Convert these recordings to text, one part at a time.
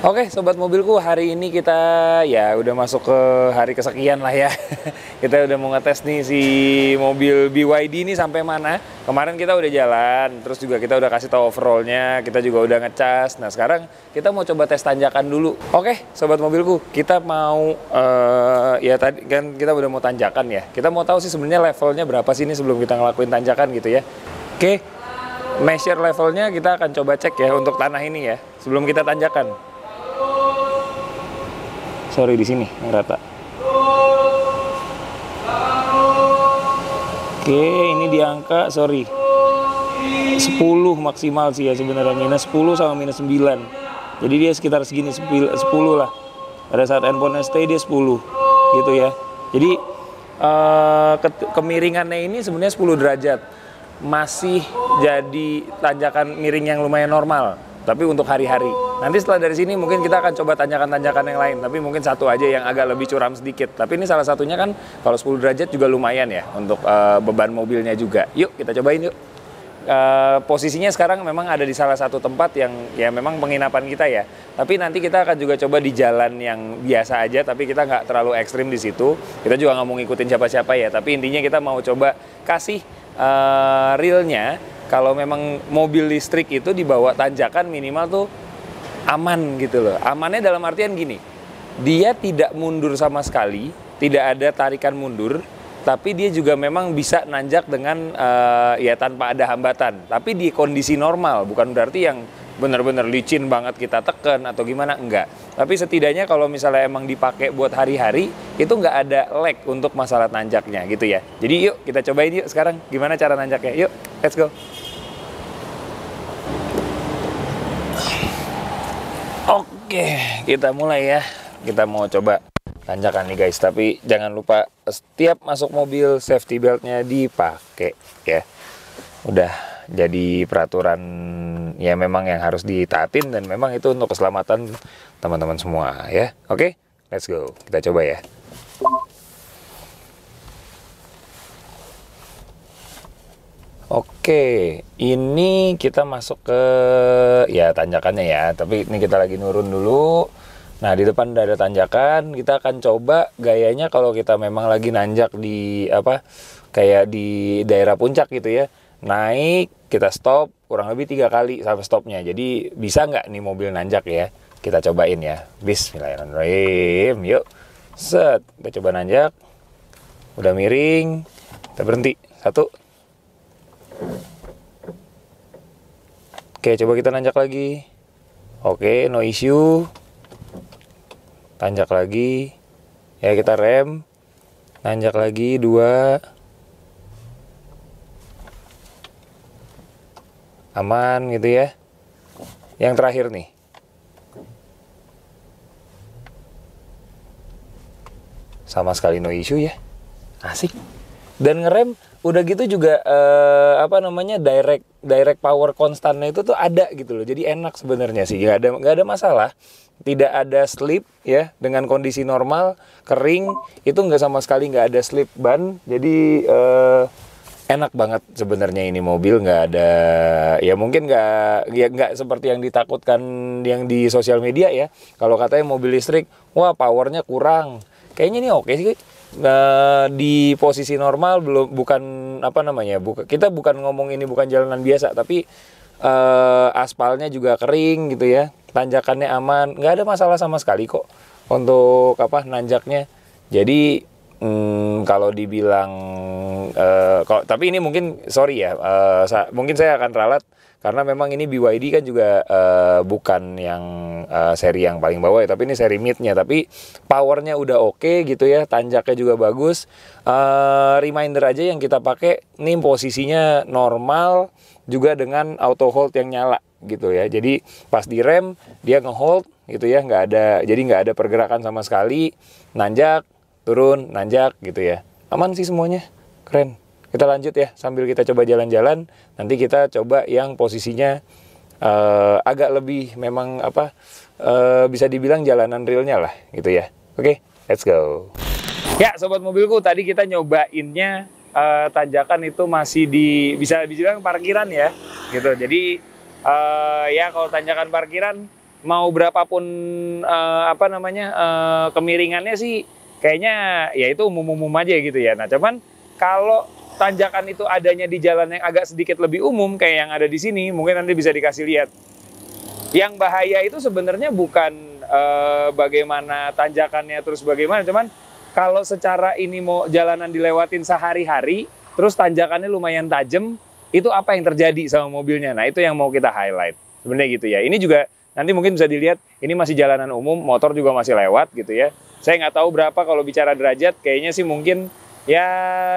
Oke, sobat mobilku, hari ini kita ya udah masuk ke hari kesekian lah ya. Kita udah mau ngetes nih si mobil BYD ini sampai mana. Kemarin kita udah jalan, terus juga kita udah kasih tahu overallnya, kita juga udah ngecas. Nah sekarang kita mau coba tes tanjakan dulu. Oke, sobat mobilku, kita mau ya tadi kan kita udah mau tanjakan ya. Kita mau tahu sih sebenarnya levelnya berapa sih ini sebelum kita ngelakuin tanjakan gitu ya. Oke, measure levelnya kita akan coba cek ya untuk tanah ini ya sebelum kita tanjakan. Sorry di sini yang rata. Oke, ini di angka sorry 10 maksimal sih ya sebenarnya, minus 10 sama minus 9. Jadi dia sekitar segini 10 lah. Pada saat handphone stay dia 10 gitu ya. Jadi kemiringannya ini sebenarnya 10 derajat. Masih jadi tanjakan miring yang lumayan normal. Tapi untuk hari-hari. Nanti setelah dari sini mungkin kita akan coba tanjakan-tanjakan yang lain. Tapi mungkin satu aja yang agak lebih curam sedikit. Tapi ini salah satunya kan kalau 10 derajat juga lumayan ya untuk beban mobilnya juga. Yuk kita cobain yuk. Posisinya sekarang memang ada di salah satu tempat yang ya memang penginapan kita ya. Tapi nanti kita akan juga coba di jalan yang biasa aja. Tapi kita nggak terlalu ekstrim di situ. Kita juga nggak mau ngikutin siapa-siapa ya. Tapi intinya kita mau coba kasih realnya. Kalau memang mobil listrik itu dibawa tanjakan minimal tuh aman gitu loh. Amannya dalam artian gini, dia tidak mundur sama sekali, tidak ada tarikan mundur, tapi dia juga memang bisa nanjak dengan ya tanpa ada hambatan. Tapi di kondisi normal, bukan berarti yang benar-benar licin banget kita tekan atau gimana, enggak. Tapi setidaknya kalau misalnya emang dipakai buat hari-hari, itu nggak ada lag untuk masalah nanjaknya gitu ya. Jadi yuk kita cobain yuk sekarang gimana cara nanjaknya. Yuk, let's go. Oke, kita mulai ya. Kita mau coba tanjakan nih guys. Tapi jangan lupa setiap masuk mobil safety beltnya dipakai ya. Udah jadi peraturan ya memang yang harus ditaatin dan memang itu untuk keselamatan teman-teman semua ya. Oke, let's go. Kita coba ya. Oke, ini kita masuk ke ya tanjakannya ya. Tapi ini kita lagi nurun dulu. Nah di depan udah ada tanjakan. Kita akan coba gayanya kalau kita memang lagi nanjak di apa kayak di daerah puncak gitu ya. Naik, kita stop kurang lebih 3 kali sampai stopnya. Jadi bisa nggak nih mobil nanjak ya? Kita cobain ya. Bismillahirrahmanirrahim. Yuk, set. Kita coba nanjak. Udah miring. Kita berhenti. 1. Oke, coba kita nanjak lagi. Oke, no issue. Tanjak lagi. Ya, kita rem. Nanjak lagi 2. Aman gitu ya. Yang terakhir nih. Sama sekali no issue ya. Asik. Dan ngerem udah gitu juga apa namanya direct power konstannya itu tuh ada gitu loh. Jadi enak sebenarnya sih, nggak ada masalah. Tidak ada slip ya, dengan kondisi normal kering itu nggak sama sekali, nggak ada slip ban. Jadi enak banget sebenarnya ini mobil, nggak ada ya mungkin nggak seperti yang ditakutkan yang di sosial media ya. Kalau katanya mobil listrik, wah powernya kurang. Kayaknya ini oke sih. Di posisi normal bukan apa namanya, kita bukan ngomong ini bukan jalanan biasa, tapi aspalnya juga kering gitu ya, tanjakannya aman, nggak ada masalah sama sekali kok untuk apa nanjaknya. Jadi kalau dibilang tapi ini mungkin sorry ya, mungkin saya akan ralat karena memang ini BYD kan juga bukan yang seri yang paling bawah ya, tapi ini seri mid-nya, tapi powernya udah oke gitu ya, tanjaknya juga bagus. Reminder aja yang kita pakai ini posisinya normal juga dengan auto hold yang nyala gitu ya. Jadi pas direm dia ngehold gitu ya, jadi nggak ada pergerakan sama sekali, nanjak turun, nanjak gitu ya. Aman sih semuanya, keren. Kita lanjut ya, sambil kita coba jalan-jalan. Nanti kita coba yang posisinya agak lebih memang apa bisa dibilang jalanan realnya lah gitu ya. Oke, let's go. Ya sobat mobilku, tadi kita nyobainnya tanjakan itu masih bisa dibilang parkiran ya gitu. Jadi ya kalau tanjakan parkiran mau berapapun kemiringannya sih kayaknya ya itu umum-umum aja gitu ya. Nah, cuman kalau tanjakan itu adanya di jalan yang agak sedikit lebih umum kayak yang ada di sini, mungkin nanti bisa dikasih lihat. Yang bahaya itu sebenarnya bukan bagaimana tanjakannya terus bagaimana, cuman kalau secara ini mau jalanan dilewatin sehari-hari, terus tanjakannya lumayan tajam, itu apa yang terjadi sama mobilnya? Nah, itu yang mau kita highlight. Sebenarnya gitu ya. Ini juga nanti mungkin bisa dilihat, ini masih jalanan umum, motor juga masih lewat gitu ya. Saya nggak tahu berapa kalau bicara derajat, kayaknya sih mungkin ya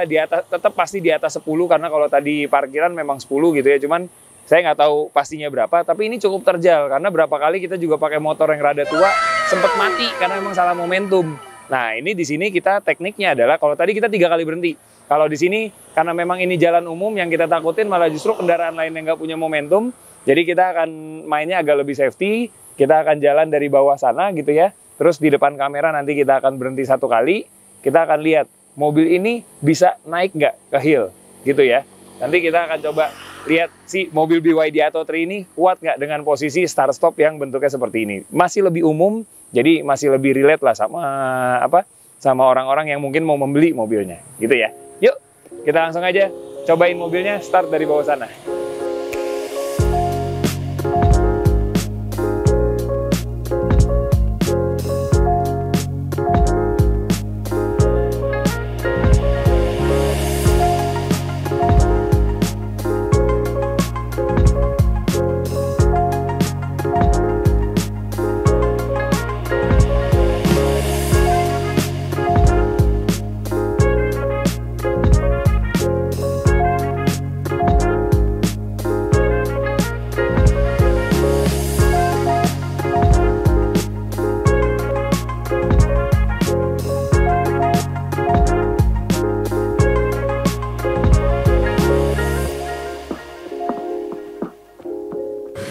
di atas, tetap pasti di atas 10, karena kalau tadi parkiran memang 10 gitu ya. Cuman saya nggak tahu pastinya berapa, tapi ini cukup terjal karena berapa kali kita juga pakai motor yang rada tua sempat mati karena memang salah momentum. Nah, ini di sini kita tekniknya adalah kalau tadi kita 3 kali berhenti. Kalau di sini karena memang ini jalan umum, yang kita takutin malah justru kendaraan lain yang nggak punya momentum. Jadi kita akan mainnya agak lebih safety. Kita akan jalan dari bawah sana gitu ya. Terus di depan kamera nanti kita akan berhenti 1 kali. Kita akan lihat mobil ini bisa naik nggak ke hill gitu ya. Nanti kita akan coba lihat si mobil BYD Atto 3 ini kuat nggak dengan posisi start stop yang bentuknya seperti ini. Masih lebih umum, jadi masih lebih relate lah sama orang-orang yang mungkin mau membeli mobilnya gitu ya. Yuk kita langsung aja cobain mobilnya, start dari bawah sana.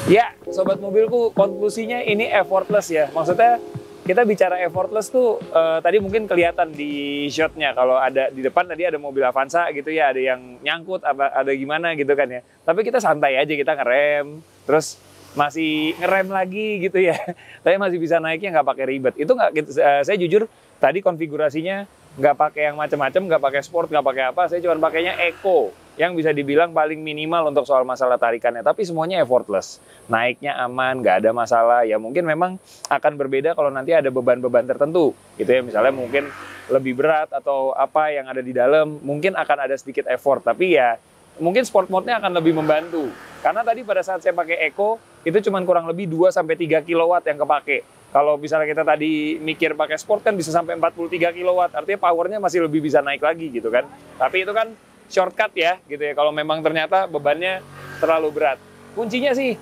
Ya, sobat mobilku, konklusinya ini effortless ya. Maksudnya kita bicara effortless tuh tadi mungkin kelihatan di shotnya kalau ada di depan tadi ada mobil Avanza gitu ya, ada yang nyangkut, ada gimana gitu kan ya. Tapi kita santai aja, kita ngerem, terus masih ngerem lagi gitu ya. Tapi masih bisa naiknya nggak pakai ribet. Itu nggak, saya jujur tadi konfigurasinya nggak pakai yang macam-macam, nggak pakai sport, nggak pakai apa. Saya cuma pakainya eco, yang bisa dibilang paling minimal untuk soal masalah tarikannya. Tapi semuanya effortless. Naiknya aman, nggak ada masalah. Ya mungkin memang akan berbeda kalau nanti ada beban-beban tertentu. Gitu ya, misalnya mungkin lebih berat atau apa yang ada di dalam. Mungkin akan ada sedikit effort. Tapi ya mungkin sport mode-nya akan lebih membantu. Karena tadi pada saat saya pakai eco, itu cuma kurang lebih 2-3 kilowatt yang kepake. Kalau misalnya kita tadi mikir pakai sport kan bisa sampai 43 kilowatt. Artinya powernya masih lebih bisa naik lagi gitu kan. Tapi itu kan shortcut ya gitu ya, kalau memang ternyata bebannya terlalu berat. Kuncinya sih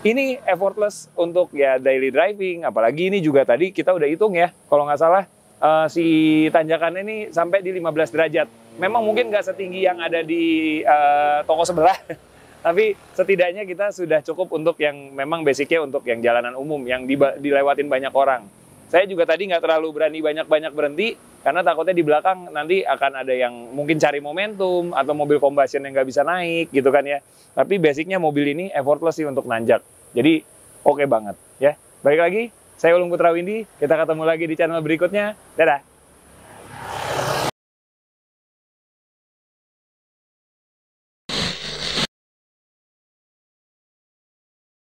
ini effortless untuk ya daily driving, apalagi ini juga tadi kita udah hitung ya, kalau nggak salah si tanjakan ini sampai di 15 derajat. Memang mungkin nggak setinggi yang ada di toko sebelah, tapi setidaknya kita sudah cukup untuk yang memang basicnya untuk yang jalanan umum, yang dilewatin banyak orang. Saya juga tadi nggak terlalu berani banyak-banyak berhenti, karena takutnya di belakang nanti akan ada yang mungkin cari momentum, atau mobil combustion yang nggak bisa naik gitu kan ya. Tapi basicnya mobil ini effortless sih untuk nanjak. Jadi oke banget ya. Balik lagi, saya Ulung Putra Windy, kita ketemu lagi di channel berikutnya. Dadah!